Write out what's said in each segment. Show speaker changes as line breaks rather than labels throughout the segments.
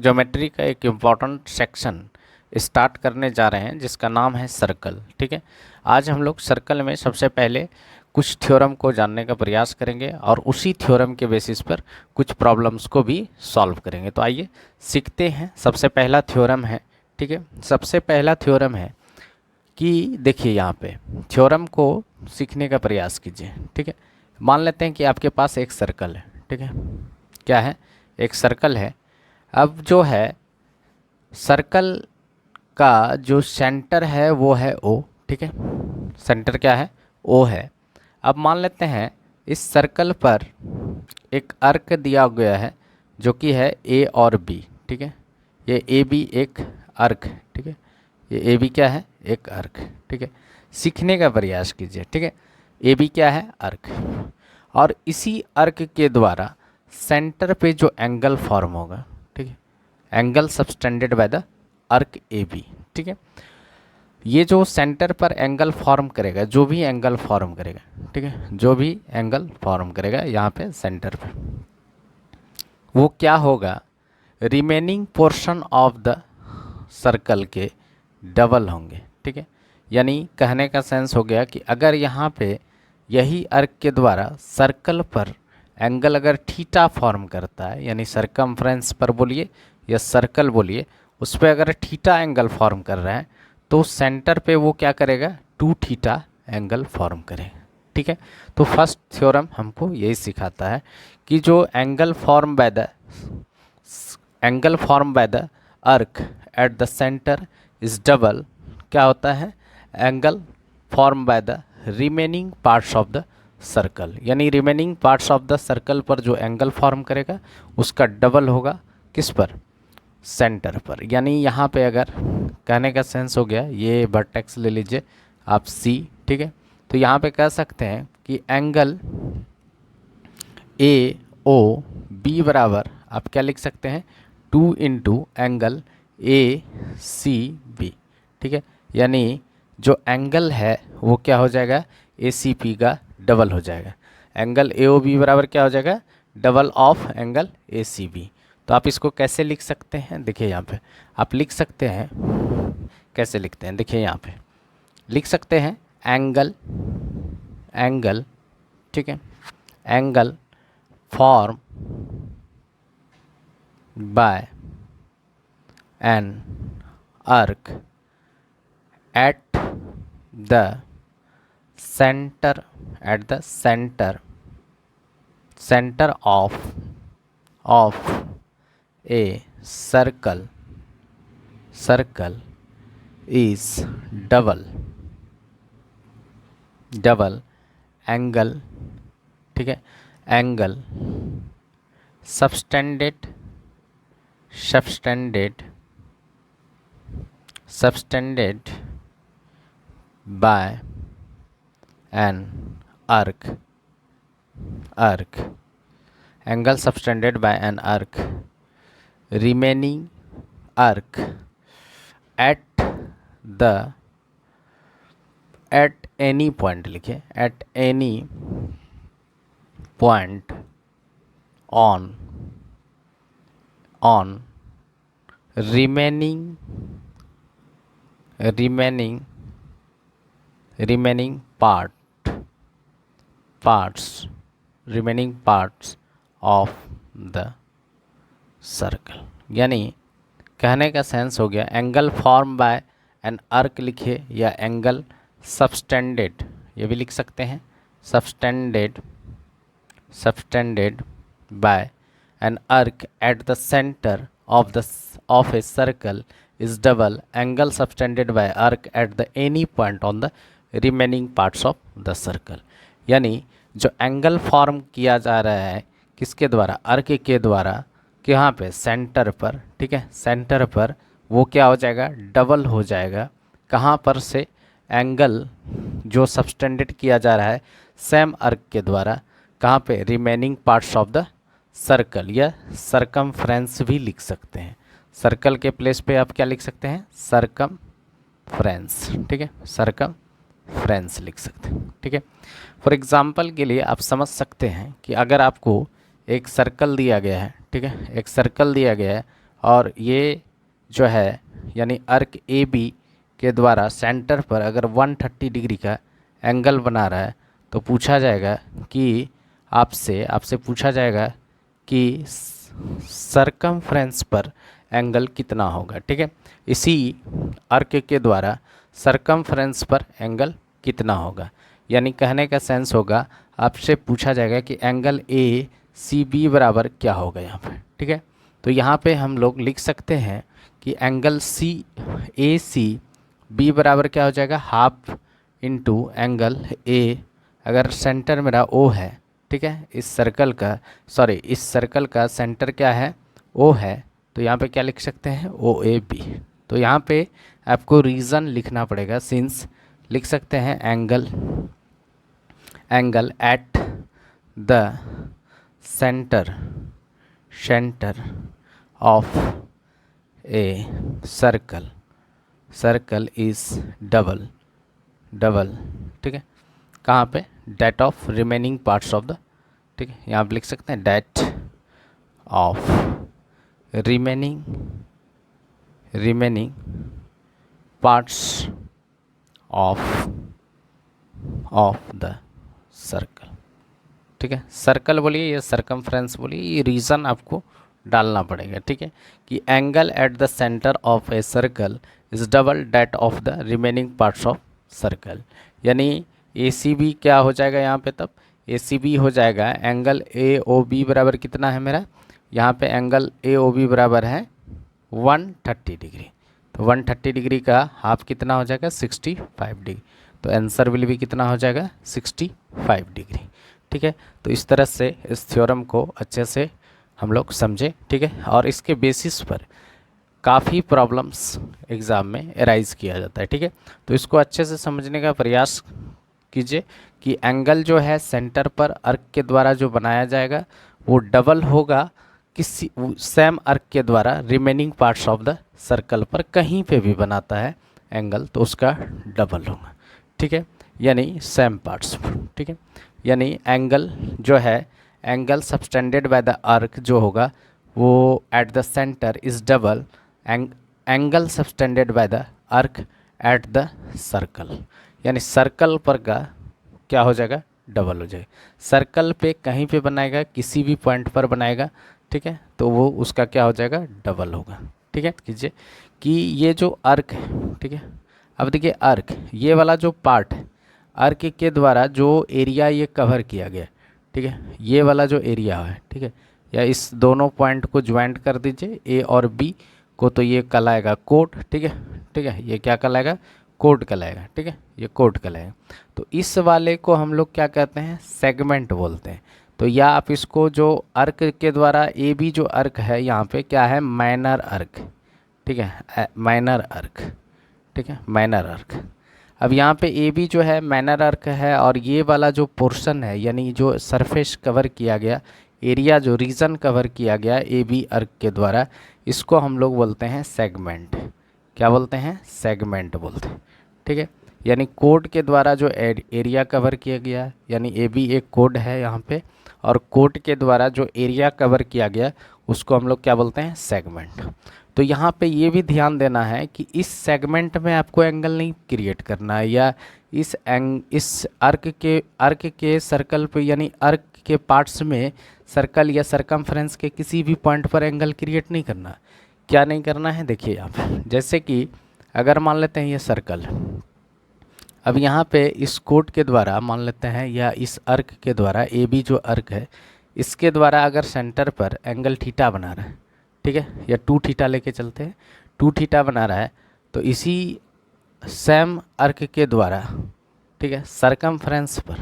Geometry का एक important section start करने जा रहे हैं जिसका नाम है सर्कल। ठीक है, आज हम लोग सर्कल में सबसे पहले कुछ थ्योरम को जानने का प्रयास करेंगे और उसी थ्योरम के बेसिस पर कुछ प्रॉब्लम्स को भी सॉल्व करेंगे। तो आइए सीखते हैं। सबसे पहला थ्योरम है, ठीक है, सबसे पहला थ्योरम है कि देखिए यहाँ पे थ्योरम को सीखने का प्रयास कीजिए। ठीक है, मान लेते हैं कि आपके पास एक सर्कल है। ठीक है, क्या है, एक सर्कल है। अब जो है सर्कल का जो सेंटर है वो है ओ। ठीक है, सेंटर क्या है, ओ है। अब मान लेते हैं इस सर्कल पर एक अर्क दिया गया है जो कि है ए और बी। ठीक है, ये ए बी एक अर्क है। ठीक है, ये ए बी क्या है, एक अर्क। ठीक है, सीखने का प्रयास कीजिए। ठीक है, ए बी क्या है, अर्क। और इसी अर्क के द्वारा सेंटर पे जो एंगल फॉर्म होगा, ठीक है, एंगल सबटेंडेड बाय द अर्क ए बी। ठीक है, ये जो सेंटर पर एंगल फॉर्म करेगा, जो भी एंगल फॉर्म करेगा, ठीक है, जो भी एंगल फॉर्म करेगा यहाँ पे सेंटर पे, वो क्या होगा, remaining portion of the circle के डबल होंगे। ठीक है, यानी कहने का सेंस हो गया कि अगर यहाँ पे यही अर्क के द्वारा सर्कल पर एंगल अगर थीटा फॉर्म करता है, यानी सरकमफ्रेंस पर बोलिए या सर्कल बोलिए, उस पर अगर थीटा एंगल फॉर्म कर रहा है तो सेंटर पे वो क्या करेगा, 2 थीटा एंगल फॉर्म करेगा। ठीक है, तो फर्स्ट थ्योरम हमको यही सिखाता है कि जो angle form by the arc at the centre is double, क्या होता है, angle form by the remaining parts of the circle, यानी remaining parts of the circle पर जो एंगल फॉर्म करेगा उसका डबल होगा किस पर, सेंटर पर। यानी यहाँ पे अगर कहने का सेंस हो गया, ये वर्टेक्स ले लीजिए आप सी। ठीक है, तो यहाँ पे कह सकते हैं कि एंगल ए ओ बी बराबर आप क्या लिख सकते हैं, 2 into angle A C B. ठीक है, यानी जो एंगल है वो क्या हो जाएगा, ए सी पी का डबल हो जाएगा। एंगल ए ओ बी बराबर क्या हो जाएगा, double of angle A C B. तो आप इसको कैसे लिख सकते हैं, देखिए यहाँ पे आप लिख सकते हैं, कैसे लिखते हैं, देखिए यहाँ पे लिख सकते हैं एंगल, ठीक है, angle form bye an arc at the centre, centre of a circle is double angle, ठीक है, angle subtended by an arc, angle subtended by an arc, remaining arc at any point, लिखिए at any point on remaining parts of the circle. यानी कहने का sense हो गया, angle form bye an अर्क लिखिए या एंगल सबटेंडेड, ये भी लिख सकते हैं, subtended by an arc at the centre of a circle is double angle subtended by arc at the any point on the remaining parts of the circle. यानी जो एंगल फॉर्म किया जा रहा है किसके द्वारा, अर्क के द्वारा, कि यहाँ पे सेंटर पर, ठीक है, सेंटर पर वो क्या हो जाएगा, डबल हो जाएगा। कहाँ पर से, एंगल जो सबटेंडेड किया जा रहा है सेम अर्क के द्वारा, कहाँ पे, remaining parts of the circle, या सरकमफ्रेंस भी लिख सकते हैं। सर्कल के प्लेस पे आप क्या लिख सकते हैं, सरकमफ्रेंस। ठीक है, सरकमफ्रेंस लिख सकते हैं। ठीक है, फॉर एग्जांपल के लिए आप समझ सकते हैं कि अगर आपको एक सर्कल दिया गया है, ठीक है, एक सर्कल दिया गया है और ये जो है यानी अर्क ए बी के द्वारा सेंटर पर अगर 130 डिग्री का एंगल बना रहा है तो पूछा जाएगा कि आपसे पूछा जाएगा कि सरकमफ्रेंस पर एंगल कितना होगा। ठीक है, इसी अर्क के द्वारा सरकमफ्रेंस पर एंगल कितना होगा, यानी कहने का सेंस होगा आपसे पूछा जाएगा कि एंगल ए सी बी बराबर क्या होगा यहाँ पे। ठीक है, तो यहाँ पे हम लोग लिख सकते हैं कि एंगल सी ए सी बी बराबर क्या हो जाएगा, हाफ इंटू एंगल ए, अगर सेंटर मेरा ओ है, ठीक है, इस सर्कल का सेंटर क्या है, ओ है, तो यहाँ पे क्या लिख सकते हैं, ओ ए बी। तो यहाँ पे आपको रीज़न लिखना पड़ेगा, सिंस लिख सकते हैं angle at the centre of a circle is double, ठीक है, कहाँ पे, that of remaining parts of the, ठीक है, यहाँ पे लिख सकते हैं that of remaining parts of the circle. ठीक है, सर्कल बोलिए या सरकमफ्रेंस बोलिए, ये रीज़न आपको डालना पड़ेगा। ठीक है, कि angle at the centre of a circle is double that of the remaining parts of circle, यानी ए सी बी क्या हो जाएगा यहाँ पे, तब ए सी बी हो जाएगा एंगल ए ओ बी बराबर कितना है मेरा, यहाँ पे एंगल ए ओ बी बराबर है 130 डिग्री, तो 130 डिग्री का हाफ कितना हो जाएगा, 65 डिग्री, तो आंसर विल भी कितना हो जाएगा, 65 डिग्री। ठीक है, तो इस तरह से इस थ्योरम को अच्छे से हम लोग समझे। ठीक है, और इसके बेसिस पर काफ़ी प्रॉब्लम्स एग्ज़ाम में एराइज किया जाता है। ठीक है, तो इसको अच्छे से समझने का प्रयास कीजिए कि एंगल जो है सेंटर पर अर्क के द्वारा जो बनाया जाएगा वो डबल होगा किसी सेम अर्क के द्वारा remaining parts of the circle पर कहीं पे भी बनाता है एंगल तो उसका डबल होगा। ठीक है, यानी सेम पार्ट्स। ठीक है, यानी एंगल जो है, एंगल सबटेंडेड बाय द अर्क जो होगा वो eight the centre is double angle subtended bye the arc at the circle, यानी सर्कल पर का क्या हो जाएगा, डबल हो जाएगा। सर्कल पे कहीं पे बनाएगा, किसी भी पॉइंट पर बनाएगा, ठीक है, तो वो उसका क्या हो जाएगा, डबल होगा। ठीक है, कीजिए कि ये जो अर्क है, ठीक है, अब देखिए अर्क ये वाला जो पार्ट है, अर्क के द्वारा जो एरिया ये कवर किया गया, ठीक है, ये वाला जो एरिया है, ठीक है, या इस दोनों पॉइंट को ज्वाइंट कर दीजिए ए और बी को, तो ये कहलाएगा कोड। ठीक है, ठीक है, ये क्या कहलाएगा, कोड कहलाएगा। ठीक है, ये कोड कहलाएगा। तो इस वाले को हम लोग क्या कहते हैं, सेगमेंट बोलते हैं। तो या आप इसको जो अर्क के द्वारा ए बी जो अर्क है यहाँ पे क्या है, माइनर अर्क। ठीक है, माइनर अर्क। ठीक है, माइनर अर्क। अब यहाँ पे ए बी जो है माइनर अर्क है, और ये वाला जो पोर्शन है यानी जो सरफेस कवर किया गया, एरिया जो रीजन कवर किया गया ए बी अर्क के द्वारा, इसको हम लोग बोलते हैं सेगमेंट। क्या बोलते हैं, सेगमेंट बोलते हैं। ठीक है, यानी कोड के द्वारा जो एरिया कवर किया गया, यानी ए बी एक कोड है यहाँ पे, और कोड के द्वारा जो एरिया कवर किया गया उसको हम लोग क्या बोलते हैं, सेगमेंट। तो यहाँ पे ये भी ध्यान देना है कि इस सेगमेंट में आपको एंगल नहीं क्रिएट करना है, या इस अर्क के सर्कल पे यानी अर्क के पार्ट्स में सर्कल या सरकमफ्रेंस के किसी भी पॉइंट पर एंगल क्रिएट नहीं करना। क्या नहीं करना है, देखिए आप, जैसे कि अगर मान लेते हैं ये सर्कल, अब यहाँ पे इस कोड के द्वारा मान लेते हैं, या इस अर्क के द्वारा ए बी जो अर्क है इसके द्वारा अगर सेंटर पर एंगल थीटा बना रहा है, ठीक है, या 2 थीटा लेके चलते हैं, 2 थीटा बना रहा है, तो इसी सेम अर्क के द्वारा, ठीक है, सरकमफ्रेंस पर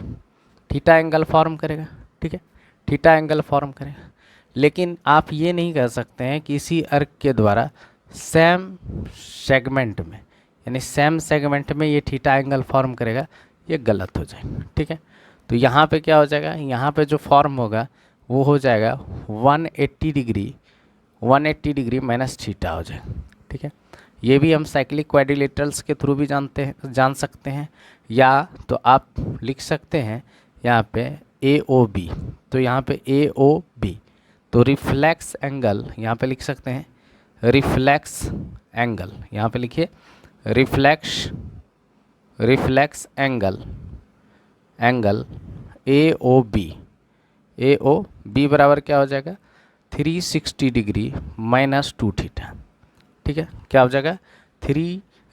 थीटा एंगल फॉर्म करेगा। ठीक है, थीटा एंगल फॉर्म करेगा, लेकिन आप ये नहीं कह सकते हैं कि इसी अर्क के द्वारा सेम सेगमेंट में, यानी सेम सेगमेंट में ये थीटा एंगल फॉर्म करेगा, ये गलत हो जाएगा। ठीक है, तो यहाँ पे क्या हो जाएगा, यहाँ पे जो फॉर्म होगा वो हो जाएगा 180 डिग्री माइनस थीटा हो जाएगा। ठीक है, ये भी हम साइक्लिक क्वाड्रिलेटरल्स के थ्रू भी जान सकते हैं, या तो आप लिख सकते हैं यहाँ पे ए ओ बी, तो यहाँ पे ए ओ बी, तो रिफ्लेक्स एंगल यहाँ पे लिख सकते हैं, रिफ्लेक्स एंगल, यहाँ पे लिखिए reflex angle A O B बराबर क्या हो जाएगा 360 डिग्री माइनस 2 थीटा। ठीक है, क्या हो जाएगा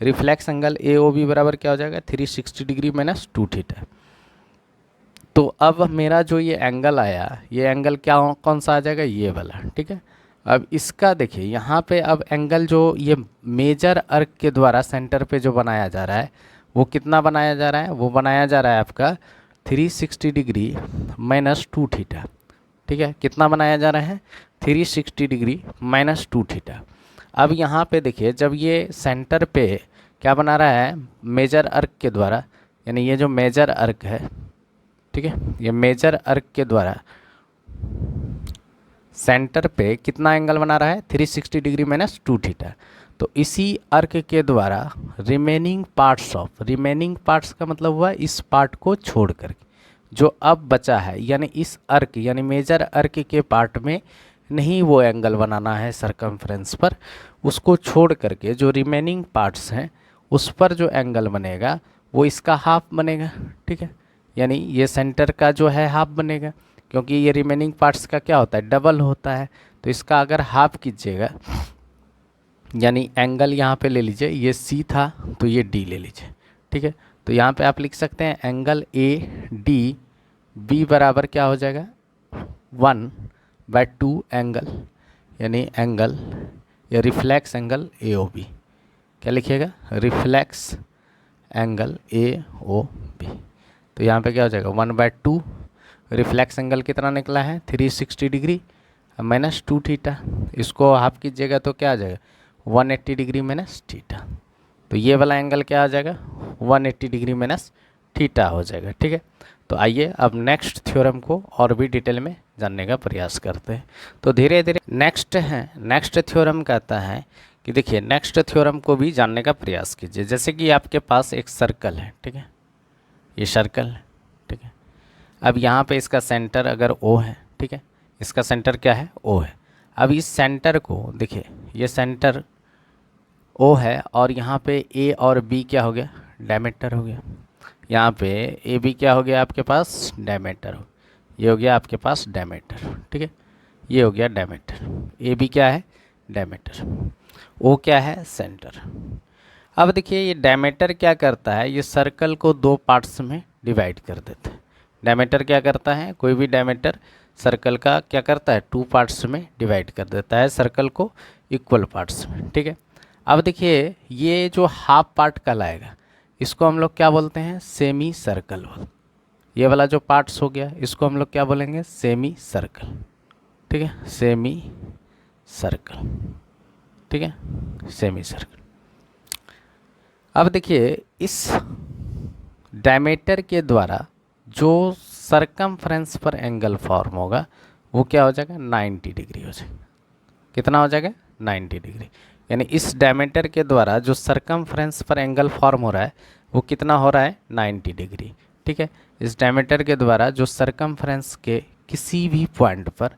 reflex angle A O B बराबर क्या हो जाएगा 360 डिग्री माइनस 2 थीटा। तो अब मेरा जो ये एंगल आया, ये एंगल क्या कौन सा आ जाएगा, ये वाला। ठीक है, अब इसका देखिए यहाँ पे अब एंगल जो ये मेजर अर्क के द्वारा सेंटर पे जो बनाया जा रहा है वो कितना बनाया जा रहा है, वो बनाया जा रहा है आपका 360 डिग्री माइनस 2 थीटा। ठीक है, कितना बनाया जा रहा है 360 डिग्री माइनस 2 थीटा। अब यहाँ पे देखिए जब ये सेंटर पे क्या बना रहा है मेजर अर्क के द्वारा, यानी ये जो मेजर अर्क है, ठीक है, ये मेजर अर्क के द्वारा सेंटर पे कितना एंगल बना रहा है 360 डिग्री माइनस 2 थीटा। तो इसी अर्क के द्वारा रिमेनिंग पार्ट्स का मतलब हुआ इस पार्ट को छोड़ करके जो अब बचा है, यानी इस अर्क यानी मेजर अर्क के पार्ट में नहीं वो एंगल बनाना है सरकमफ्रेंस पर, उसको छोड़ करके जो रिमेनिंग पार्ट्स हैं उस पर जो एंगल बनेगा वो इसका हाफ बनेगा। ठीक है, यानी ये सेंटर का जो है हाफ बनेगा, क्योंकि ये रिमेनिंग पार्ट्स का क्या होता है डबल होता है। तो इसका अगर हाफ कीजिएगा, यानी एंगल यहाँ पे ले लीजिए, ये सी था तो ये डी ले लीजिए। ठीक है, तो यहाँ पे आप लिख सकते हैं एंगल ए डी बी बराबर क्या हो जाएगा 1/2 एंगल, यानी एंगल या reflex angle A O B. क्या लिखिएगा reflex angle A O B. तो यहाँ पे क्या हो जाएगा 1/2, रिफ्लेक्स एंगल कितना निकला है 360 डिग्री माइनस 2 थीटा। इसको हाफ कीजिएगा तो क्या आ जाएगा 180 डिग्री माइनस थीटा। तो ये वाला एंगल क्या आ जाएगा 180 डिग्री माइनस थीटा हो जाएगा। ठीक है, तो आइए अब नेक्स्ट थ्योरम को और भी डिटेल में जानने का प्रयास करते हैं। तो धीरे धीरे नेक्स्ट थ्योरम कहता है कि देखिए नेक्स्ट थ्योरम को भी जानने का प्रयास कीजिए। जैसे कि आपके पास एक सर्कल है, ठीक है, ये सर्कल है, ठीक है। अब यहाँ पे इसका सेंटर अगर ओ है, ठीक है, इसका सेंटर क्या है ओ है। अब इस सेंटर को देखिए, ये सेंटर ओ है और यहाँ पे ए और बी क्या हो गया डायमीटर हो गया। यहाँ पे ए बी क्या हो गया आपके पास डायमीटर हो, ये हो गया आपके पास डायमीटर। ठीक है, ये हो गया डायमीटर, ए बी क्या है डायमीटर, ओ क्या है सेंटर। अब देखिए ये डायमीटर क्या करता है, ये सर्कल को दो पार्ट्स में डिवाइड कर देता है। डायमीटर क्या करता है, कोई भी डायमीटर सर्कल का क्या करता है 2 पार्ट्स में डिवाइड कर देता है सर्कल को इक्वल पार्ट्स में। ठीक है, अब देखिए ये जो हाफ पार्ट कहलाएगा इसको हम लोग क्या बोलते हैं सेमी सर्कल। ये वाला जो पार्ट्स हो गया इसको हम लोग क्या बोलेंगे सेमी सर्कल। ठीक है, सेमी सर्कल, ठीक है, सेमी सर्कल। अब देखिए इस डायमीटर के द्वारा जो सरकमफ्रेंस पर एंगल फॉर्म होगा वो क्या हो जाएगा 90 डिग्री हो जाएगा। कितना हो जाएगा 90 डिग्री, यानी इस डायमीटर के द्वारा जो सरकमफ्रेंस पर एंगल फॉर्म हो रहा है वो कितना हो रहा है 90 डिग्री। ठीक है, इस डायमीटर के द्वारा जो सरकमफ्रेंस के किसी भी पॉइंट पर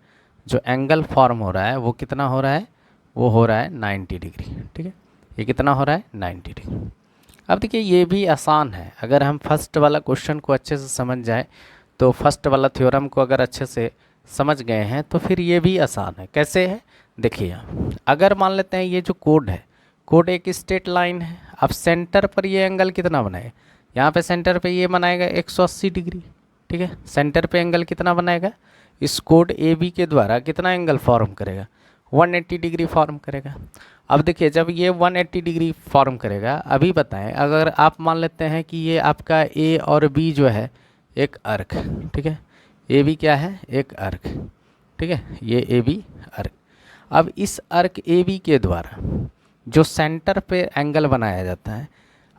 जो एंगल फॉर्म हो रहा है वो कितना हो रहा है, वो हो रहा है 90 डिग्री। ठीक है, ये कितना हो रहा है 90 डिग्री। अब देखिए ये भी आसान है, अगर हम फर्स्ट वाला क्वेश्चन को अच्छे से समझ जाए तो फर्स्ट वाला थ्योरम को अगर अच्छे से समझ गए हैं तो फिर ये भी आसान है। कैसे है देखिए, अगर मान लेते हैं ये जो कोड है, कोड एक स्ट्रेट लाइन है। अब सेंटर पर ये एंगल कितना बनाएगा, यहाँ पे सेंटर पे ये बनाएगा 180 डिग्री। ठीक है, सेंटर पे एंगल कितना बनाएगा, इस कोड ए बी के द्वारा कितना एंगल फॉर्म करेगा 180 डिग्री फॉर्म करेगा। अब देखिए जब ये 180 डिग्री फॉर्म करेगा, अभी बताएं अगर आप मान लेते हैं कि ये आपका ए और बी जो है एक अर्क, ठीक है, ए बी क्या है एक अर्क, ठीक है, ये ए बी अर्क। अब इस अर्क ए बी के द्वारा जो सेंटर पे एंगल बनाया जाता है,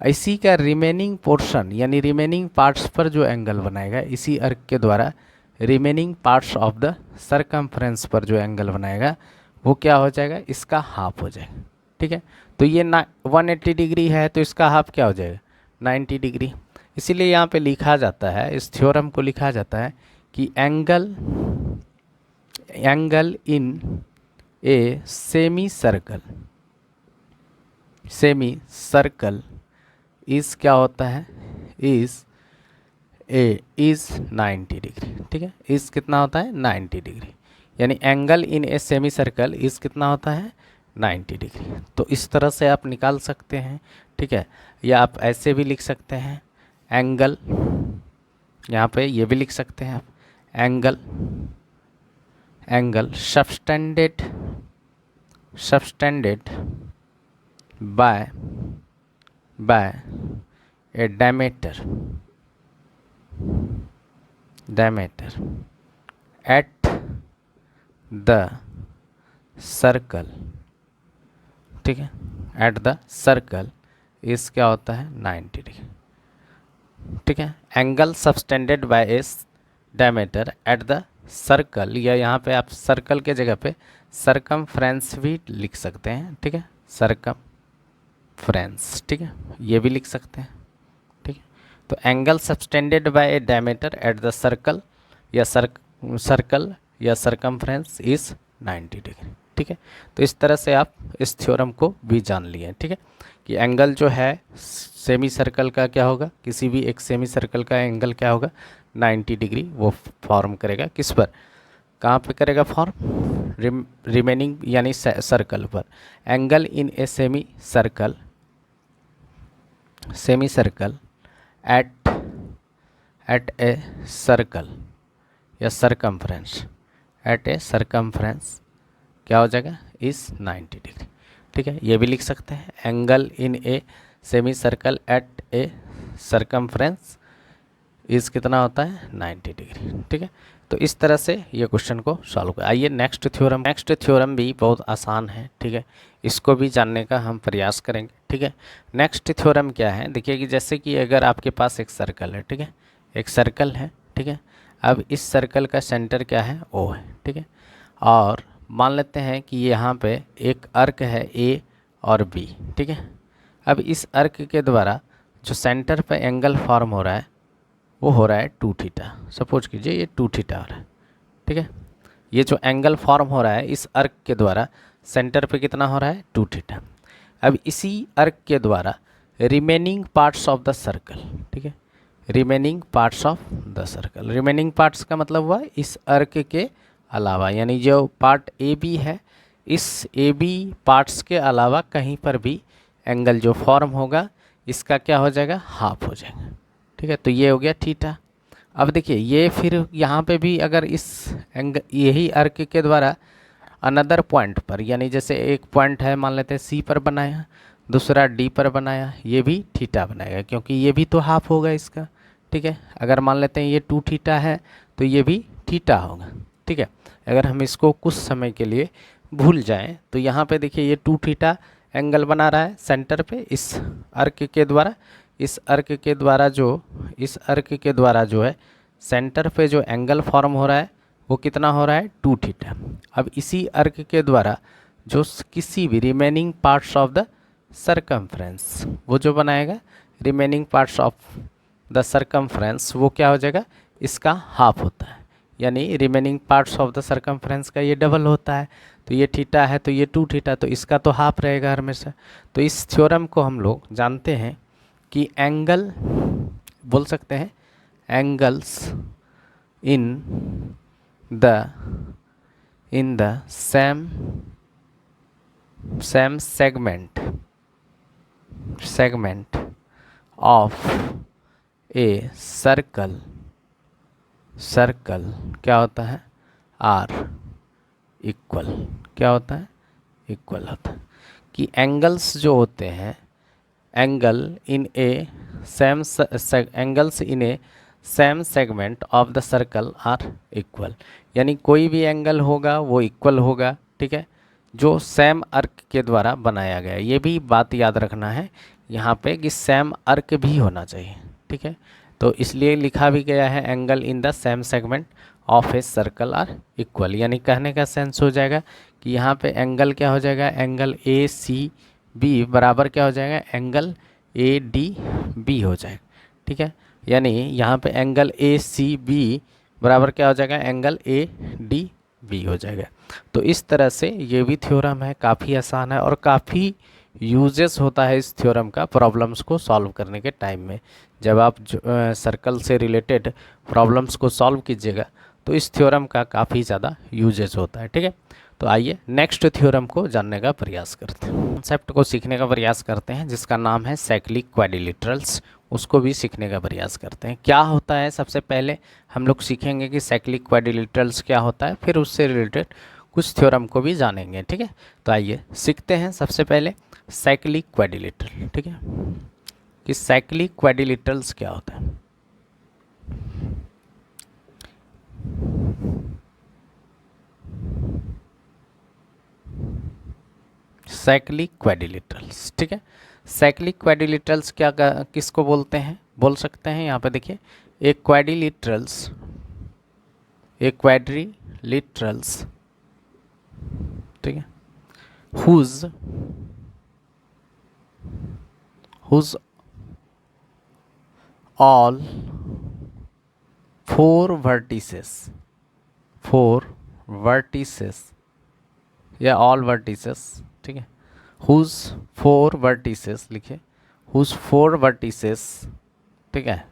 इसी का रिमेनिंग पोर्शन यानी रिमेनिंग पार्ट्स पर जो एंगल बनाएगा इसी अर्क के द्वारा remaining parts of the circumference पर जो एंगल बनाएगा वो क्या हो जाएगा इसका हाफ हो जाएगा। ठीक है, तो ये 180 डिग्री है तो इसका हाफ क्या हो जाएगा 90 डिग्री। इसीलिए यहाँ पे लिखा जाता है, इस थ्योरम को लिखा जाता है कि angle in a semi circle इस क्या होता है, इस ए इज 90 डिग्री, ठीक है। इस कितना होता है 90 डिग्री, यानी angle in a semi circle इस कितना होता है 90 डिग्री। तो इस तरह से आप निकाल सकते हैं, ठीक है। या आप ऐसे भी लिख सकते हैं एंगल, यहाँ पे ये भी लिख सकते हैं आप angle subtended bye A diameter at the circle, ठीक है, एट द सर्कल इस क्या होता है 90 डिग्री, ठीक है। Angle subtended bye A diameter at the circle, या यहाँ पे आप सर्कल के जगह पे सरकमफ्रेंस भी लिख सकते हैं, ठीक है, सरकमफ्रेंस, ठीक है, ये भी लिख सकते हैं, ठीक है। तो angle subtended bye A diameter at the circle या सर्कल या सरकमफ्रेंस इज 90 डिग्री, ठीक है। तो इस तरह से आप इस थ्योरम को भी जान लिए, ठीक है, कि एंगल जो है सेमी सर्कल का क्या होगा, किसी भी एक सेमी सर्कल का एंगल क्या होगा 90 डिग्री वो फॉर्म करेगा। किस पर, कहाँ पे करेगा फॉर्म, रिमेनिंग यानी सर्कल पर। Angle in a semi circle eight a circle या सरकमफ्रेंस एट ए सरकमफ्रेंस क्या हो जाएगा इस 90 डिग्री, ठीक है। ये भी लिख सकते हैं angle in a semi circle eight A circumference इस कितना होता है 90 डिग्री, ठीक है। तो इस तरह से ये क्वेश्चन को सॉल्व कर। आइए नेक्स्ट थ्योरम भी बहुत आसान है, ठीक है, इसको भी जानने का हम प्रयास करेंगे, ठीक है। नेक्स्ट थ्योरम क्या है, देखिए कि जैसे कि अगर आपके पास एक सर्कल है, ठीक है, एक सर्कल है, ठीक है। अब इस सर्कल का सेंटर क्या है ओ है, ठीक है, और मान लेते हैं कि यहाँ पे एक अर्क है ए और बी, ठीक है। अब इस अर्क के द्वारा जो सेंटर पे एंगल फॉर्म हो रहा है वो हो रहा है 2 थीटा। सपोज कीजिए ये 2 थीटा हो रहा है, ठीक है। ये जो एंगल फॉर्म हो रहा है इस अर्क के द्वारा सेंटर पे कितना हो रहा है 2 थीटा। अब इसी अर्क के द्वारा remaining parts of the circle, ठीक है, remaining parts of the circle, remaining parts का मतलब हुआ इस अर्क के अलावा, यानी जो पार्ट ए बी है इस ए बी पार्ट्स के अलावा कहीं पर भी एंगल जो फॉर्म होगा इसका क्या हो जाएगा हाफ हो जाएगा, ठीक है। तो ये हो गया थीटा। अब देखिए ये फिर यहाँ पे भी अगर इस यही अर्क के द्वारा अनदर पॉइंट पर, यानी जैसे एक पॉइंट है मान लेते हैं सी पर बनाया, दूसरा डी पर बनाया, ये भी थीटा बनाएगा क्योंकि ये भी तो हाफ होगा इसका, ठीक है। अगर मान लेते हैं ये 2 थीटा है तो ये भी थीटा होगा, ठीक है। अगर हम इसको कुछ समय के लिए भूल जाएं तो यहाँ पे देखिए ये 2 थीटा एंगल बना रहा है सेंटर पे इस अर्क के द्वारा, इस अर्क के द्वारा जो है सेंटर पे जो एंगल फॉर्म हो रहा है वो कितना हो रहा है 2 थीटा। अब इसी अर्क के द्वारा जो किसी भी remaining parts of the circumference वो जो बनाएगा remaining parts of the circumference वो क्या हो जाएगा इसका हाफ होता है, यानी remaining parts of the circumference का ये डबल होता है। तो ये थीटा है तो ये 2 थीटा, तो इसका तो हाफ रहेगा हमेशा। तो इस थ्योरम को हम लोग जानते हैं कि एंगल बोल सकते हैं angles in the same segment of a circle क्या होता है आर इक्वल, क्या होता है इक्वल होता है, कि एंगल्स जो होते हैं angles in a same segment of the circle are equal, यानी कोई भी एंगल होगा वो इक्वल होगा, ठीक है, जो सेम अर्क के द्वारा बनाया गया। ये भी बात याद रखना है यहाँ पे कि सेम अर्क भी होना चाहिए, ठीक है। तो इसलिए लिखा भी गया है angle in the same segment of a circle are equal, यानी कहने का सेंस हो जाएगा कि यहाँ पे एंगल क्या हो जाएगा एंगल ए सी बी बराबर क्या हो जाएगा एंगल ए डी बी हो जाएगा, ठीक है। यानी यहाँ पे एंगल ए सी बी बराबर क्या हो जाएगा एंगल ए डी बी हो जाएगा। तो इस तरह से ये भी थ्योरम है, काफ़ी आसान है और काफ़ी यूजेस होता है इस थ्योरम का प्रॉब्लम्स को सॉल्व करने के टाइम में। जब आप सर्कल से रिलेटेड प्रॉब्लम्स को सॉल्व कीजिएगा तो इस थ्योरम का काफ़ी ज़्यादा यूजेस होता है। ठीक है, तो आइए नेक्स्ट थ्योरम को जानने का प्रयास करते हैं, कॉन्सेप्ट को सीखने का प्रयास करते हैं जिसका नाम है साइक्लिक क्वाड्रिलेटरल्स। उसको भी सीखने का प्रयास करते हैं। क्या होता है, सबसे पहले हम लोग सीखेंगे कि साइक्लिक क्वाड्रिलेटरल्स क्या होता है, फिर उससे रिलेटेड कुछ थ्योरम को भी जानेंगे। ठीक है, तो आइए सीखते हैं सबसे पहले साइक्लिक क्वाड्रिलेटरल। ठीक है, कि साइक्लिक क्वाड्रिलेटरल्स क्या होता है। साइक्लिक क्वाड्रिलेटरल्स, ठीक है, साइक्लिक क्वाड्रिलेटरल्स किसको बोलते हैं, बोल सकते हैं यहाँ पे देखिए, एक क्वाड्रिलेटरल्स, एक क्वाड्रिलेटरल्स, ठीक है, हुज all four vertices या all vertices, ठीक है, whose four vertices लिखिए, whose four vertices, ठीक है,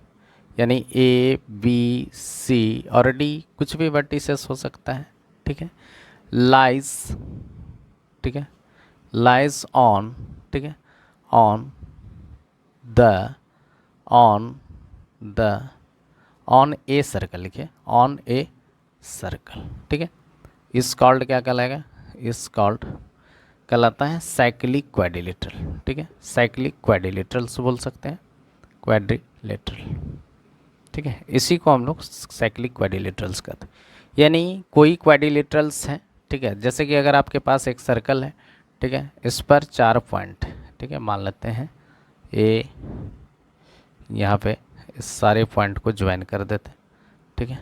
यानी ए बी सी और डी, कुछ भी वर्टिसेस हो सकता है। ठीक है, लाइज, ठीक है, लाइज ऑन, ठीक है, on the on the on a circle लिखिए, ऑन ए सर्कल। ठीक है, इस कॉल्ड क्या कहलाएगा, इस कॉल्ड कहलाता है साइक्लिक क्वाड्रिलेटरल। ठीक है, साइक्लिक क्वाड्रिलेटरल्स बोल सकते हैं, क्वाड्रिलेटरल। ठीक है, इसी को हम लोग साइक्लिक क्वाड्रिलेटरल्स कहते हैं। यानी कोई क्वाड्रिलेटरल्स हैं, ठीक है, जैसे कि अगर आपके पास एक सर्कल है, ठीक है, इस पर 4 पॉइंट, ठीक है, मान लेते हैं ए, यहाँ पे इस सारे पॉइंट को ज्वाइन कर देते हैं। ठीक है,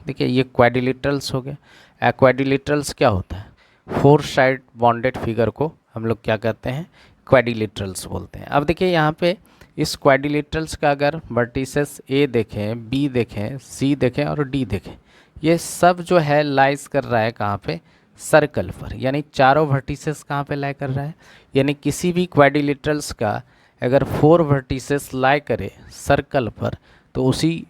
देखिए ये क्वाड्रिलेटरल्स हो गया। क्वाड्रिलेटरल्स क्या होता है, 4 साइड बॉन्डेड फिगर को हम लोग क्या कहते हैं, क्वाड्रिलेटरल्स बोलते हैं। अब देखिए यहाँ पे इस क्वाड्रिलेटरल्स का अगर वर्टिसेस ए देखें, बी देखें, सी देखें और डी देखें, ये सब जो है लाइज कर रहा है कहाँ पे, सर्कल पर। यानी चारों वर्टिसेस कहाँ पे लाई कर रहा है, यानी किसी भी क्वाड्रिलेटरल्स का अगर 4 वर्टिसेस लाई करे सर्कल पर, तो उसी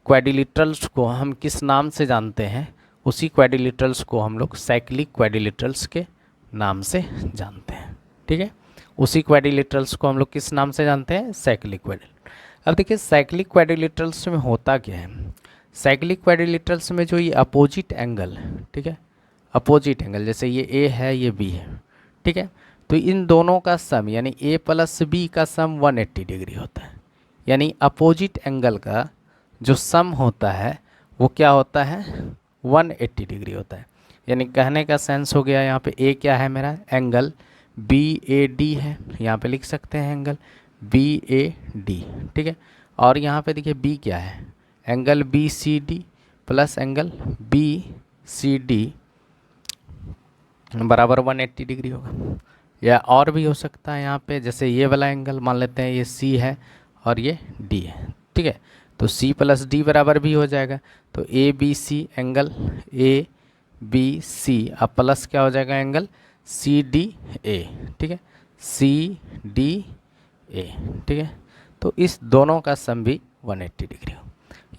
क्वाड्रिलेटरल्स को हम किस नाम से जानते हैं, उसी क्वाड्रिलेटरल्स को हम लोग साइक्लिक क्वाड्रिलेटरल्स के नाम से जानते हैं। ठीक है, उसी क्वाड्रिलेटरल्स को हम लोग किस नाम से जानते हैं, साइक्लिक क्वाड्रिलेटरल। अब देखिए साइक्लिक क्वाड्रिलेटरल्स में होता क्या है, साइक्लिक क्वाड्रिलेटरल्स में जो ये अपोजिट एंगल, ठीक है, अपोजिट एंगल, जैसे ये ए है ये बी है, ठीक है, तो इन दोनों का सम यानी ए प्लस बी का सम 180 डिग्री होता है। यानी अपोजिट एंगल का जो सम होता है वो क्या होता है, 180 डिग्री होता है। यानी कहने का सेंस हो गया, यहाँ पे ए क्या है मेरा, एंगल बी ए डी है, यहाँ पे लिख सकते हैं एंगल बी ए डी। ठीक है, और यहाँ पे देखिए बी क्या है, angle B C D plus angle B C D बराबर 180 डिग्री होगा। या और भी हो सकता है यहाँ पे, जैसे ये वाला एंगल मान लेते हैं ये सी है और ये डी है। ठीक है, तो सी प्लस डी बराबर भी हो जाएगा। तो A B C angle A B C अब प्लस क्या हो जाएगा, एंगल सी डी ए। ठीक है, सी डी ए। ठीक है, तो इस दोनों का सम भी 180 डिग्री हो।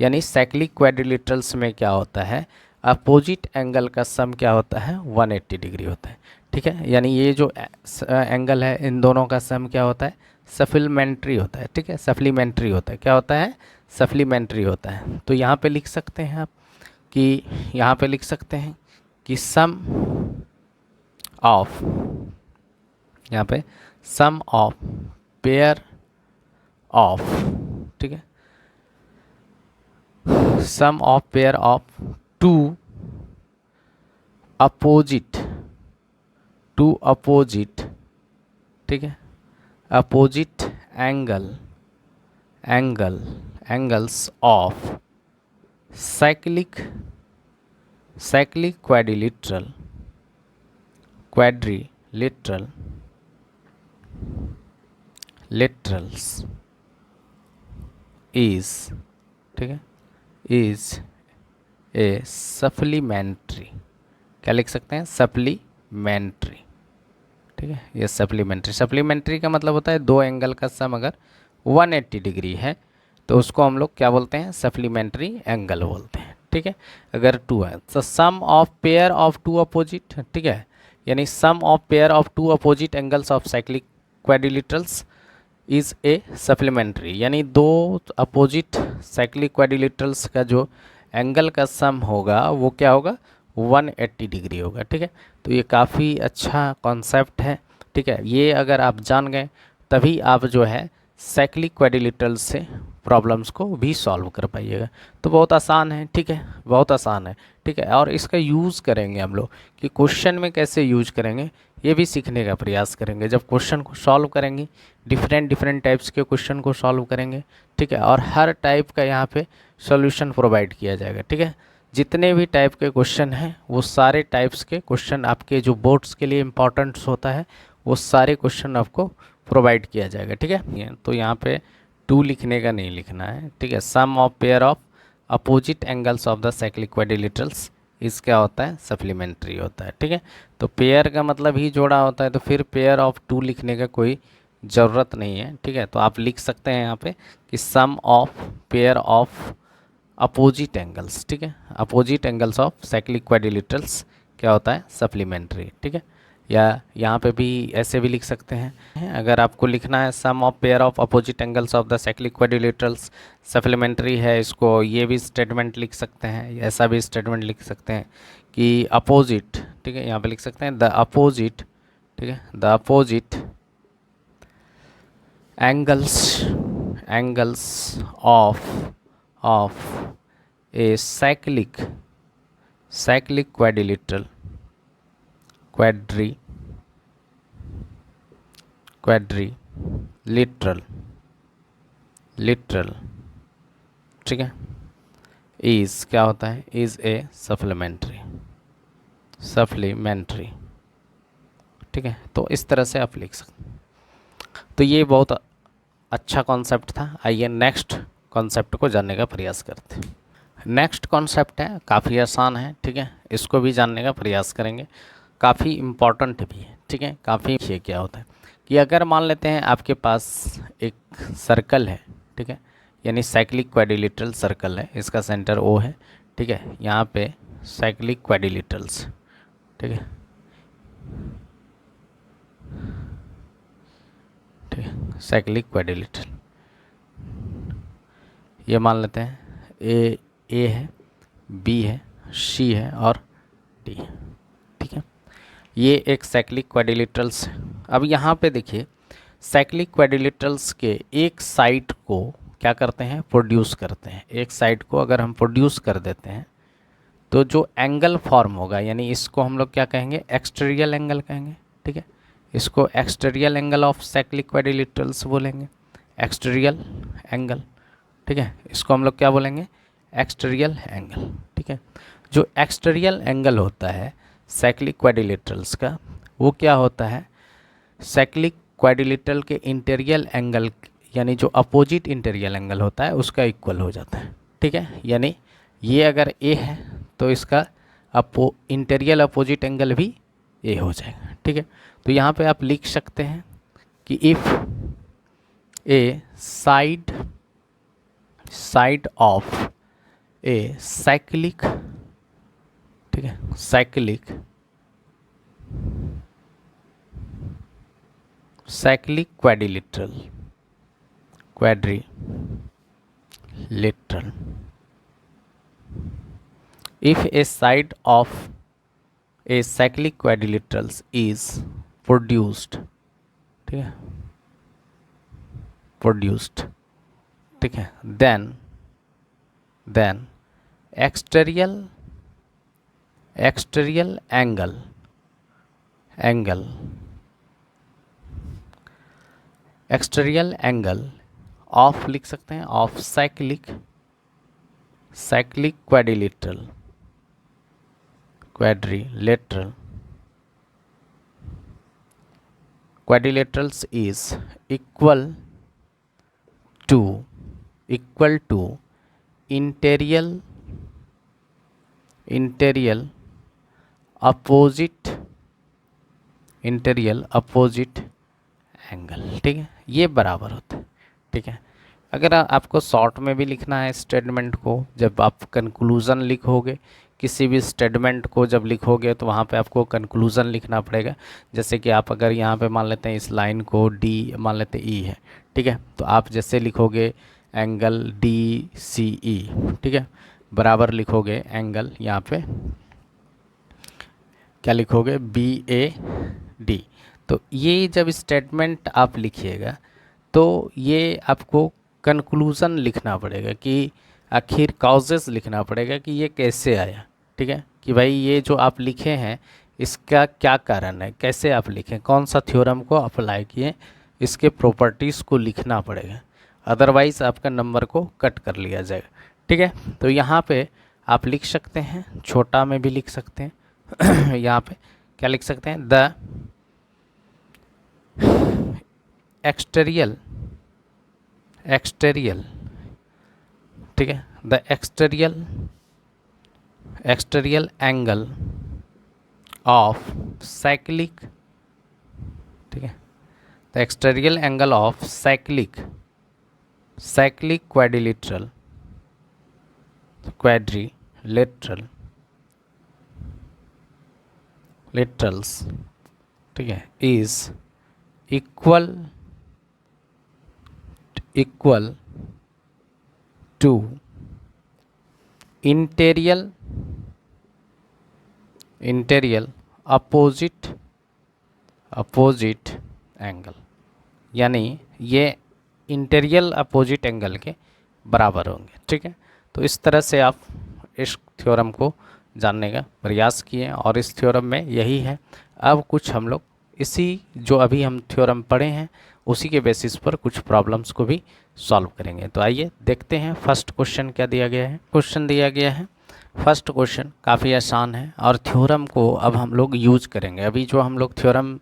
यानी साइक्लिक क्वाड्रिलेटरल्स में क्या होता है, अपोजिट एंगल का सम क्या होता है, 180 डिग्री होता है। ठीक है, यानी ये जो एंगल है इन दोनों का सम क्या होता है, सप्लीमेंट्री होता है। ठीक है, सप्लीमेंट्री होता है, क्या होता है, सप्लीमेंट्री होता है। तो यहाँ पे लिख सकते हैं आप कि यहाँ पे लिख सकते हैं कि सम ऑफ, यहाँ पे सम ऑफ पेयर ऑफ, ठीक है, sum of pair of two opposite, two opposite, ठीक है, opposite angles of cyclic quadrilaterals is, ठीक है, इज ए सप्लीमेंट्री, क्या लिख सकते हैं, सप्लीमेंट्री, ठीक है। ये सप्लीमेंट्री, सप्लीमेंट्री का मतलब होता है दो एंगल का सम अगर 180 डिग्री है तो उसको हम लोग क्या बोलते हैं, सप्लीमेंट्री एंगल बोलते हैं, ठीक है। अगर टू है तो sum of pair of two opposite, ठीक है, यानी sum of pair of two opposite angles of cyclic quadrilaterals is a supplementary, यानी दो अपोजिट साइक्लिक क्वाड्रिलेटरल्स का जो एंगल का सम होगा वो क्या होगा, 180 डिग्री होगा, ठीक है। तो ये काफ़ी अच्छा कॉन्सेप्ट है, ठीक है। ये अगर आप जान गए तभी आप जो है साइक्लिक क्वाड्रिलेटरल्स से प्रॉब्लम्स को भी सॉल्व कर पाइएगा। तो बहुत आसान है, ठीक है, बहुत आसान है, ठीक है। और इसका यूज़ करेंगे हम लोग कि क्वेश्चन में कैसे यूज करेंगे ये भी सीखने का प्रयास करेंगे। जब क्वेश्चन को सॉल्व करेंगे, डिफरेंट टाइप्स के क्वेश्चन को सॉल्व करेंगे, ठीक है, और हर टाइप का यहाँ पे सॉल्यूशन प्रोवाइड किया जाएगा, ठीक है। जितने भी टाइप के क्वेश्चन हैं वो सारे टाइप्स के क्वेश्चन आपके जो बोर्ड्स के लिए इम्पोर्टेंट्स होता है वो सारे क्वेश्चन आपको प्रोवाइड किया जाएगा, ठीक है। तो यहाँ पे टू लिखने का नहीं लिखना है, ठीक है। Sum of pair of opposite angles of the cyclic quadrilaterals is क्या होता है, सप्लीमेंट्री होता है, ठीक है। तो पेयर का मतलब ही जोड़ा होता है, तो फिर पेयर ऑफ टू लिखने का कोई ज़रूरत नहीं है, ठीक है। तो आप लिख सकते हैं यहाँ पे कि sum of pair of opposite angles, ठीक है, opposite angles of cyclic quadrilaterals क्या होता है, सप्लीमेंट्री, ठीक है। या यहाँ पे भी ऐसे भी लिख सकते हैं, अगर आपको लिखना है sum of pair of opposite angles of the cyclic quadrilaterals supplementary है, इसको ये भी स्टेटमेंट लिख सकते हैं, ऐसा भी स्टेटमेंट लिख सकते हैं कि अपोजिट, ठीक है, यहाँ पे लिख सकते हैं द अपोजिट, ठीक है, the opposite angles of a cyclic quadrilateral quadrilateral, ठीक है, इज क्या होता है, इज ए सप्लीमेंट्री, ठीक है। तो इस तरह से आप लिख सकते हैं। तो ये बहुत अच्छा कॉन्सेप्ट था। आइए नेक्स्ट कॉन्सेप्ट को जानने का प्रयास करते हैं। नेक्स्ट कॉन्सेप्ट है, काफ़ी आसान है, ठीक है, इसको भी जानने का प्रयास करेंगे, काफ़ी इम्पॉर्टेंट भी है, ठीक है। काफ़ी ये क्या होता है कि अगर मान लेते हैं आपके पास एक सर्कल है, ठीक है, यानी साइक्लिक क्वाड्रिलेटरल सर्कल है, इसका सेंटर ओ है, ठीक है, यहाँ पे साइक्लिक क्वाड्रिलेटरल्स, ठीक है, ठीक है, साइक्लिक क्वाड्रिलेटरल, ये मान लेते हैं ए है, बी है, सी है और डी है, ठीक है। ये एक साइक्लिक क्वाड्रिलेटरल्स है। अब यहाँ पे देखिए साइक्लिक क्वाड्रिलेटरल्स के एक साइड को क्या करते हैं, प्रोड्यूस करते हैं। एक साइड को अगर हम प्रोड्यूस कर देते हैं तो जो एंगल फॉर्म होगा, यानी इसको हम लोग क्या कहेंगे, एक्सटेरियल एंगल कहेंगे, ठीक है। इसको एक्सटेरियल एंगल ऑफ साइक्लिक क्वाड्रिलेटरल्स बोलेंगे, एक्सटेरियल एंगल, ठीक है। इसको हम लोग क्या बोलेंगे, एक्सटेरियल एंगल, ठीक है। जो एक्सटेरियल एंगल होता है साइक्लिक क्वाड्रिलेटरल्स का, वो क्या होता है, साइक्लिक क्वाड्रिलेटरल के इंटीरियल एंगल, यानी जो अपोजिट इंटीरियल एंगल होता है उसका इक्वल हो जाता है, ठीक है। यानी ये अगर ए है तो इसका इंटीरियल अपोजिट एंगल भी ए हो जाएगा, ठीक है। तो यहाँ पे आप लिख सकते हैं कि if A side of a cyclic, ठीक है, cyclic quadrilateral if a side of a cyclic quadrilaterals is produced, ठीक है, ठीक है, then exterior angle ऑफ लिख सकते हैं, of cyclic quadrilaterals is equal to interior interior opposite angle, ठीक है, ये बराबर होता है, ठीक है। अगर आपको शॉर्ट में भी लिखना है स्टेटमेंट को, जब आप कंक्लूज़न लिखोगे किसी भी स्टेटमेंट को जब लिखोगे तो वहाँ पे आपको कंक्लूज़न लिखना पड़ेगा। जैसे कि आप अगर यहाँ पे मान लेते हैं इस लाइन को डी मान लेते हैं ई है, ठीक है, तो आप जैसे लिखोगे एंगल डी सी ई, ठीक है, बराबर लिखोगे एंगल यहाँ पे क्या लिखोगे बी ए डी। तो ये जब स्टेटमेंट आप लिखिएगा तो ये आपको कंक्लूज़न लिखना पड़ेगा कि आखिर कॉजेस लिखना पड़ेगा कि ये कैसे आया, ठीक है, कि भाई ये जो आप लिखे हैं इसका क्या कारण है, कैसे आप लिखें, कौन सा थ्योरम को अप्लाई किए, इसके प्रॉपर्टीज़ को लिखना पड़ेगा, अदरवाइज़ आपका नंबर को कट कर लिया जाएगा, ठीक है। तो यहाँ पे आप लिख सकते हैं, छोटा में भी लिख सकते हैं यहाँ पे क्या लिख सकते हैं, द एक्सटेरियल, ठीक है, the exterior angle of cyclic, ठीक है, the exterior angle of cyclic quadrilaterals, ठीक है, is equal to interior opposite angle, यानी ये इंटीरियल अपोजिट एंगल के बराबर होंगे, ठीक है। तो इस तरह से आप इस थ्योरम को जानने का प्रयास किए और इस थ्योरम में यही है। अब कुछ हम लोग इसी जो अभी हम थ्योरम पढ़े हैं उसी के बेसिस पर कुछ प्रॉब्लम्स को भी सॉल्व करेंगे। तो आइए देखते हैं फर्स्ट क्वेश्चन क्या दिया गया है। क्वेश्चन दिया गया है, फर्स्ट क्वेश्चन काफ़ी आसान है और थ्योरम को अब हम लोग यूज करेंगे। अभी जो हम लोग थ्योरम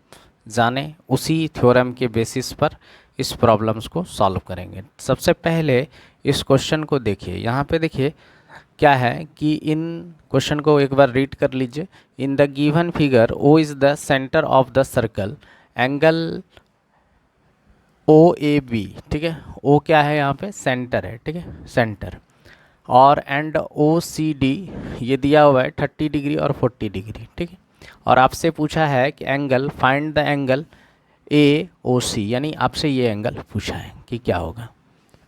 जाने उसी थ्योरम के बेसिस पर इस प्रॉब्लम्स को सॉल्व करेंगे। सबसे पहले इस क्वेश्चन को देखिए, यहाँ पे देखिए क्या है कि इन क्वेश्चन को एक बार रीड कर लीजिए। In the given figure O is the centre of the circle, angle O A B, ठीक है, ओ क्या है यहाँ पे सेंटर है, ठीक है, सेंटर, और एंड ओ सी डी ये दिया हुआ है 30 डिग्री और 40 डिग्री, ठीक है। और आपसे पूछा है कि angle find the angle A O C, यानी आपसे ये एंगल पूछा है कि क्या होगा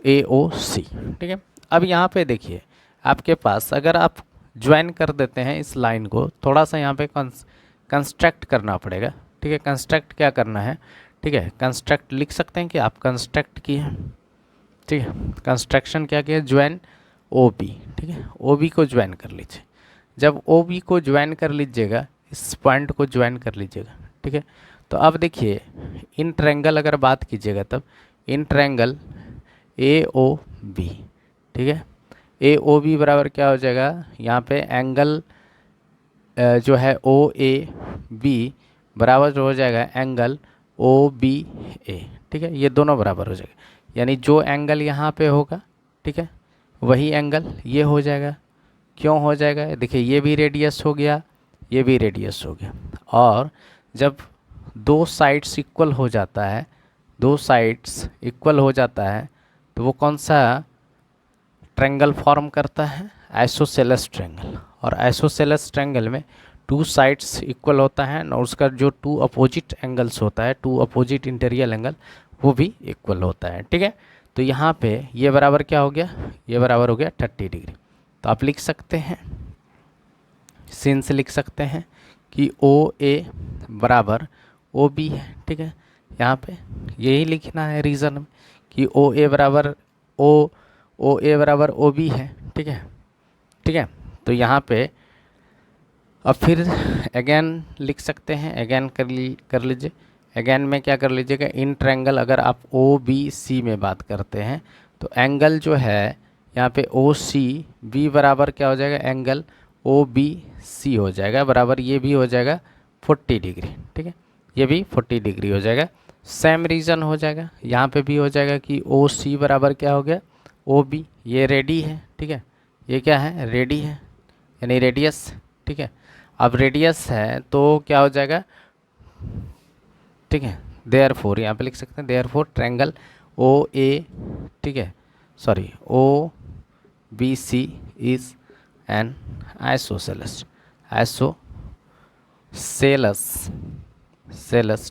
ए ओ सी, ठीक है। अब यहाँ पे देखिए आपके पास अगर आप ज्वाइन कर देते हैं इस लाइन को, थोड़ा सा यहाँ पे कंस्ट्रक्ट करना पड़ेगा, ठीक है। कंस्ट्रक्ट क्या करना है, ठीक है, कंस्ट्रक्ट लिख सकते हैं कि आप कंस्ट्रक्ट किए, ठीक है, कंस्ट्रक्शन क्या किया, ज्वाइन ओ बी, ठीक है, ओ बी को ज्वाइन कर लीजिए। जब ओ बी को ज्वाइन कर लीजिएगा इस पॉइंट को ज्वाइन कर लीजिएगा, ठीक है। तो अब देखिए इन ट्रायंगल अगर बात कीजिएगा तब in triangle A O B, ठीक है, ए ओ बी बराबर क्या हो जाएगा, यहाँ पे एंगल जो है ओ ए बी बराबर हो जाएगा एंगल ओ बी ए, ठीक है, ये दोनों बराबर हो जाएगा, यानी जो एंगल यहाँ पे होगा, ठीक है, वही एंगल ये हो जाएगा। क्यों हो जाएगा, देखिए ये भी रेडियस हो गया, ये भी रेडियस हो गया, और जब दो साइड्स इक्वल हो जाता है, दो साइड्स इक्वल हो जाता है तो वो कौन सा ट्रायंगल फॉर्म करता है, आइसोसेलेस ट्रायंगल। और आइसोसेलेस ट्रायंगल में टू साइड्स इक्वल होता है और उसका जो टू अपोजिट एंगल्स होता है, टू अपोजिट इंटीरियर एंगल, वो भी इक्वल होता है, ठीक है। तो यहाँ पे ये बराबर क्या हो गया, ये बराबर हो गया 30 डिग्री। तो आप लिख सकते हैं, सीन से लिख सकते हैं कि ओ ए बराबर ओ बी है, ठीक है। यहाँ पे यही लिखना है रीज़न में कि ओ ए बराबर ओ ए बराबर ओ बी है, ठीक है, ठीक है। तो यहाँ पे अब फिर अगेन लिख सकते हैं, अगेन कर लीजिए। अगेन में क्या कर लीजिएगा, इन ट्रायंगल अगर आप ओ बी सी में बात करते हैं तो एंगल जो है यहाँ पे ओ सी बी बराबर क्या हो जाएगा, एंगल ओ बी सी हो जाएगा, बराबर ये भी हो जाएगा 40 डिग्री, ठीक है, ये भी 40 डिग्री हो जाएगा। सेम रीज़न हो जाएगा यहाँ पे भी हो जाएगा कि ओ सी बराबर क्या हो गया, ओ बी, ये रेडी है, ठीक है, ये क्या है रेडी है, यानी रेडियस, ठीक है। अब रेडियस है तो क्या हो जाएगा, ठीक है, देयरफॉर यहाँ पे लिख सकते हैं देयरफॉर ट्रायंगल ओ ए, ठीक है, sorry O B C is an isosceles, isosceles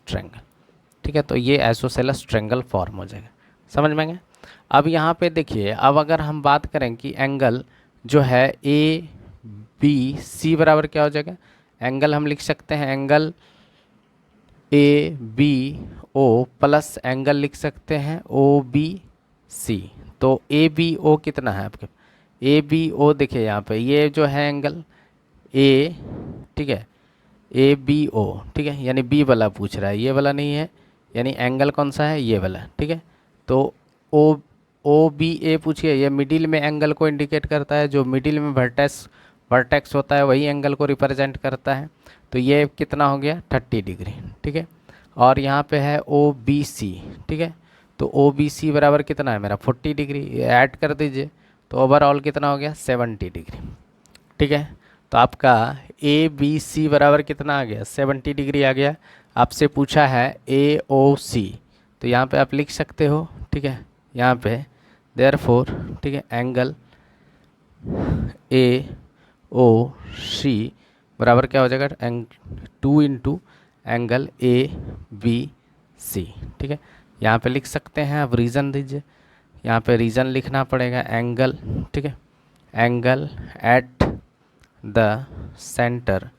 triangle, ठीक है। तो ये आइसोसेलस ट्रायंगल फॉर्म हो जाएगा, समझ में गए। अब यहाँ पे देखिए, अब अगर हम बात करें कि एंगल जो है ए बी सी बराबर क्या हो जाएगा, एंगल हम लिख सकते हैं angle A B O plus angle लिख सकते हैं ओ बी सी। तो ए बी ओ कितना है आपके, ए बी ओ देखिए यहाँ पे ये जो है एंगल ए, ठीक है, ए बी ओ, ठीक है, यानी बी वाला पूछ रहा है, ये वाला नहीं है, यानी एंगल कौन सा है, ये वाला, ठीक है। तो ओ ओ बी ए पूछिए, ये मिडिल में एंगल को इंडिकेट करता है, जो मिडिल में वर्टेक्स होता है वही एंगल को रिप्रेजेंट करता है। तो ये कितना हो गया 30 डिग्री, ठीक है। और यहाँ पे है ओ बी सी, ठीक है, तो ओ बी सी बराबर कितना है मेरा 40 डिग्री, ऐड कर दीजिए तो ओवरऑल कितना हो गया 70 डिग्री, ठीक है। तो आपका ए बी सी बराबर कितना आ गया 70 डिग्री आ गया। आपसे पूछा है ए ओ सी, तो यहाँ पे आप लिख सकते हो, ठीक है, यहाँ पे देयरफॉर, ठीक है, एंगल ए ओ सी बराबर क्या हो जाएगा 2 into angle A B C, ठीक है। यहाँ पे लिख सकते हैं, अब रीज़न दीजिए, यहाँ पे रीज़न लिखना पड़ेगा एंगल, ठीक है, angle at the centre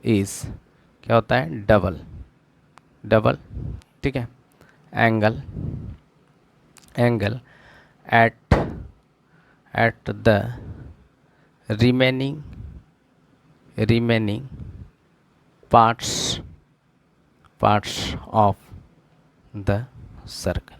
is क्या होता है डबल, ठीक है, angle at the remaining parts of the circle,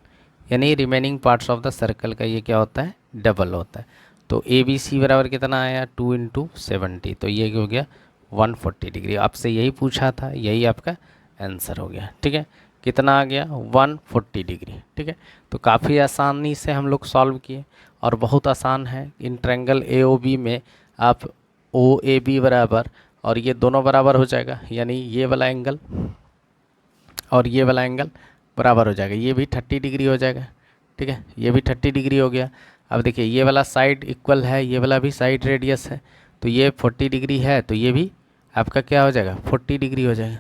यानी remaining parts of the circle का ये क्या होता है डबल होता है। तो ए बी सी बराबर कितना आया 2 इंटू 70, तो ये हो गया 140 डिग्री। आपसे यही पूछा था, यही आपका आंसर हो गया, ठीक है। कितना आ गया 140 डिग्री, ठीक है। तो काफ़ी आसानी से हम लोग सॉल्व किए और बहुत आसान है। In triangle A O B में आप ओ ए बी बराबर और ये दोनों बराबर हो जाएगा, यानी ये वाला एंगल और ये वाला एंगल बराबर हो जाएगा, ये भी 30 डिग्री हो जाएगा, ठीक है, ये भी 30 डिग्री हो गया। अब देखिए ये वाला साइड इक्वल है, ये वाला भी साइड रेडियस है, तो ये 40 डिग्री है, तो ये भी आपका क्या हो जाएगा 40 डिग्री हो जाएगा,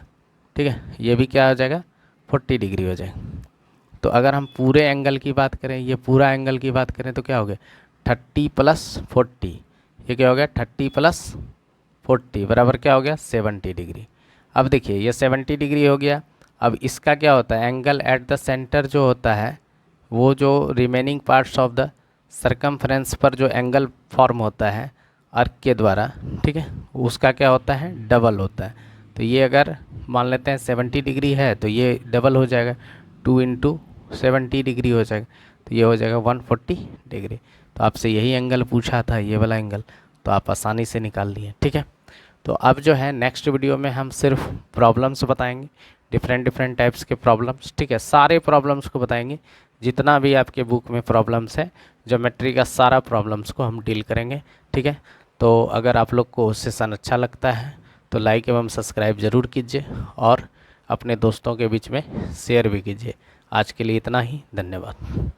ठीक है, ये भी क्या हो जाएगा 40 डिग्री हो जाएगा। तो अगर हम पूरे एंगल की बात करें, ये पूरा एंगल की बात करें तो क्या हो गया 30 + 40, ये क्या हो गया 30 + 40 बराबर क्या हो गया 70 डिग्री। अब देखिए ये 70 डिग्री हो गया। अब इसका क्या होता है एंगल एट द सेंटर जो होता है, वो जो remaining parts of the circumference पर जो एंगल फॉर्म होता है आर्क के द्वारा, ठीक है, उसका क्या होता है डबल होता है। तो ये अगर मान लेते हैं 70 डिग्री है तो ये डबल हो जाएगा 2 इंटू 70 डिग्री हो जाएगा, तो ये हो जाएगा 140 डिग्री। तो आपसे यही एंगल पूछा था, ये वाला एंगल, तो आप आसानी से निकाल लिए, ठीक है। तो अब जो है नेक्स्ट वीडियो में हम सिर्फ प्रॉब्लम्स बताएंगे, डिफरेंट टाइप्स के प्रॉब्लम्स, ठीक है, सारे प्रॉब्लम्स को बताएंगे, जितना भी आपके बुक में प्रॉब्लम्स है ज्योमेट्री का सारा प्रॉब्लम्स को हम डील करेंगे, ठीक है। तो अगर आप लोग को सेशन अच्छा लगता है तो लाइक एवं सब्सक्राइब ज़रूर कीजिए और अपने दोस्तों के बीच में शेयर भी कीजिए। आज के लिए इतना ही, धन्यवाद।